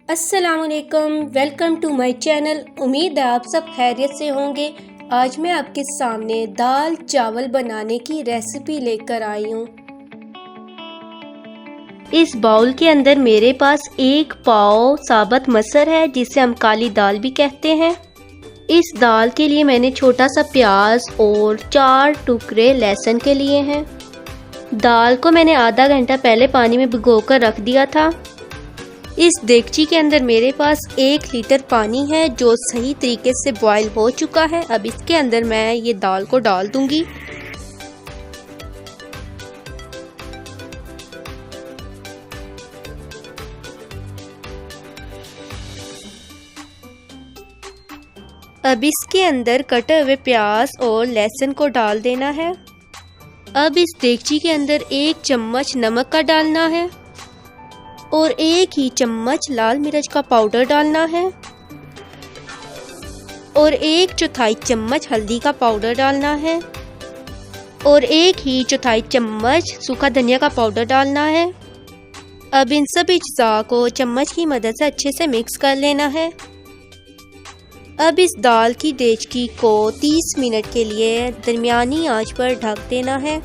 अस्सलामुअलैकुम, welcome to my channel. उम्मीद है आप सब खैरियत से होंगे। आज मैं आपके सामने दाल चावल बनाने की रेसिपी लेकर आई हूँ। इस बाउल के अंदर मेरे पास 1 पाव साबुत मसर है, जिसे हम काली दाल भी कहते हैं। इस दाल के लिए मैंने छोटा सा प्याज और 4 टुकड़े लहसुन के लिए हैं। दाल को मैंने आधा घंटा पहले पानी में भिगोकर रख दिया था। इस देगची के अंदर मेरे पास 1 लीटर पानी है जो सही तरीके से बॉईल हो चुका है। अब इसके अंदर मैं ये दाल को डाल दूंगी। अब इसके अंदर कटे हुए प्याज और लहसुन को डाल देना है। अब इस देगची के अंदर 1 चम्मच नमक का डालना है और 1 ही चम्मच लाल मिर्च का पाउडर डालना है और 1/4 चम्मच हल्दी का पाउडर डालना है और 1 ही 1/4 चम्मच सूखा धनिया का पाउडर डालना है। अब इन सब अज्जा को चम्मच की मदद से अच्छे से मिक्स कर लेना है। अब इस दाल की देगची को 30 मिनट के लिए दरमियानी आंच पर ढक देना है।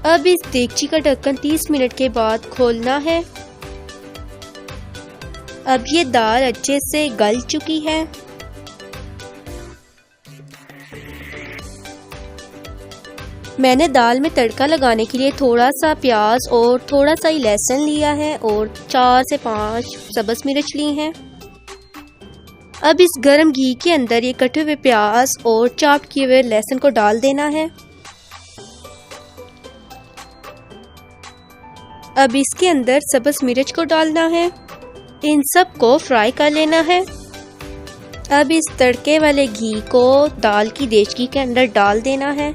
अब इस देगची का ढक्कन 30 मिनट के बाद खोलना है। अब ये दाल अच्छे से गल चुकी है। मैंने दाल में तड़का लगाने के लिए थोड़ा सा प्याज और थोड़ा सा ही लहसुन लिया है और 4 से 5 सब्ज़ मिर्च ली हैं। अब इस गरम घी के अंदर ये कटे हुए प्याज और चॉप किए हुए लहसुन को डाल देना है। अब इसके अंदर सब्ज़ मिर्च को डालना है। इन सब को फ्राई कर लेना है। अब इस तड़के वाले घी को दाल की देगची के अंदर डाल देना है।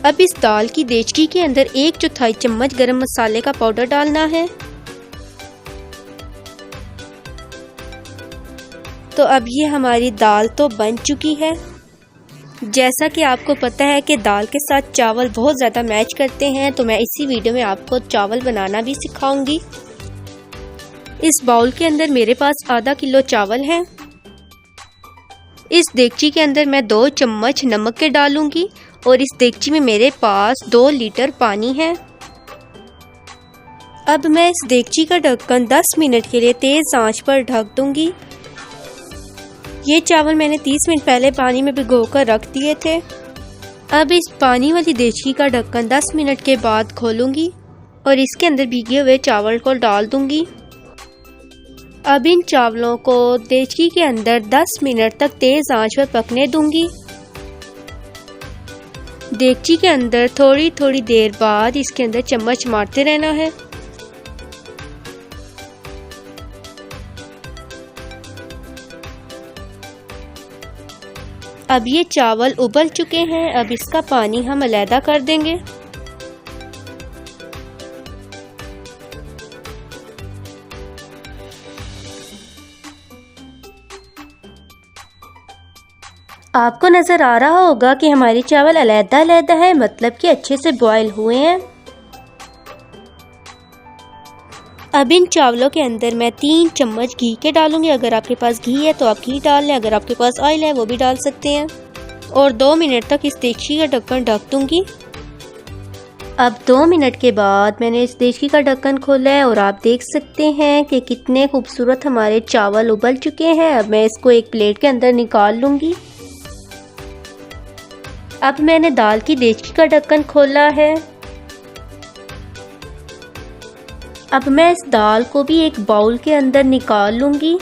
अब इस दाल की देगची के अंदर 1/4 चम्मच गरम मसाले का पाउडर डालना है। तो अब ये हमारी दाल तो बन चुकी है। जैसा कि आपको पता है कि दाल के साथ चावल बहुत ज़्यादा मैच करते हैं, तो मैं इसी वीडियो में आपको चावल बनाना भी सिखाऊंगी। इस बाउल के अंदर मेरे पास आधा किलो चावल है। इस देगची के अंदर मैं 2 चम्मच नमक के डालूंगी और इस देगची में मेरे पास 2 लीटर पानी है। अब मैं इस देगची का ढक्कन 10 मिनट के लिए तेज़ आंच पर ढक दूंगी। ये चावल मैंने 30 मिनट पहले पानी में भिगोकर रख दिए थे। अब इस पानी वाली देगची का ढक्कन 10 मिनट के बाद खोलूंगी और इसके अंदर भीगे हुए चावल को डाल दूंगी। अब इन चावलों को देगची के अंदर 10 मिनट तक तेज़ आंच पर पकने दूंगी। देगची के अंदर थोड़ी थोड़ी देर बाद इसके अंदर चम्मच मारते रहना है। अब ये चावल उबल चुके हैं। अब इसका पानी हम अलहदा कर देंगे। आपको नज़र आ रहा होगा कि हमारे चावल अलहदा है, मतलब कि अच्छे से बॉयल हुए हैं। अब इन चावलों के अंदर मैं 3 चम्मच घी के डालूंगी। अगर आपके पास घी है तो आप घी डाल लें, अगर आपके पास ऑयल है वो भी डाल सकते हैं। और 2 मिनट तक इस देगची का ढक्कन ढक दूंगी। अब 2 मिनट के बाद मैंने इस देगची का ढक्कन खोला है और आप देख सकते हैं कि कितने खूबसूरत हमारे चावल उबल चुके हैं। अब मैं इसको एक प्लेट के अंदर निकाल लूँगी। अब मैंने दाल की देगची का ढक्कन खोला है। अब मैं इस दाल को भी एक बाउल के अंदर निकाल लूँगी।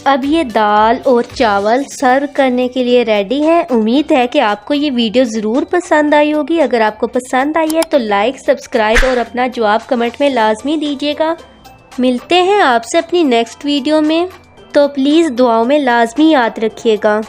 अब ये दाल और चावल सर्व करने के लिए रेडी है। उम्मीद है कि आपको ये वीडियो ज़रूर पसंद आई होगी। अगर आपको पसंद आई है तो लाइक, सब्सक्राइब और अपना जवाब कमेंट में लाजमी दीजिएगा। मिलते हैं आपसे अपनी नेक्स्ट वीडियो में। तो प्लीज़ दुआओं में लाजमी याद रखिएगा।